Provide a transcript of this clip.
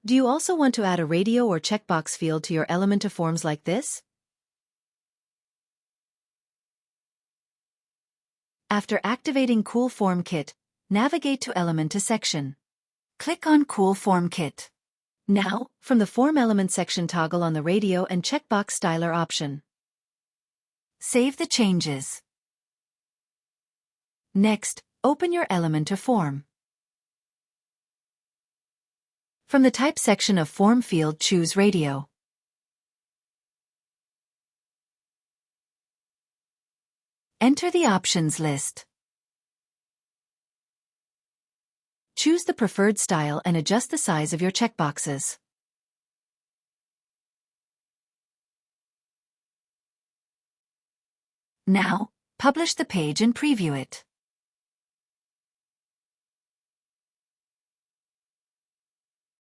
Do you also want to add a radio or checkbox field to your Elementor forms like this? After activating Cool FormKit, navigate to Elementor section. Click on Cool FormKit. Now, from the Form Element section, toggle on the Radio and Checkbox Styler option. Save the changes. Next, open your Elementor form. From the Type section of Form field, choose Radio. Enter the options list. Choose the preferred style and adjust the size of your checkboxes. Now, publish the page and preview it.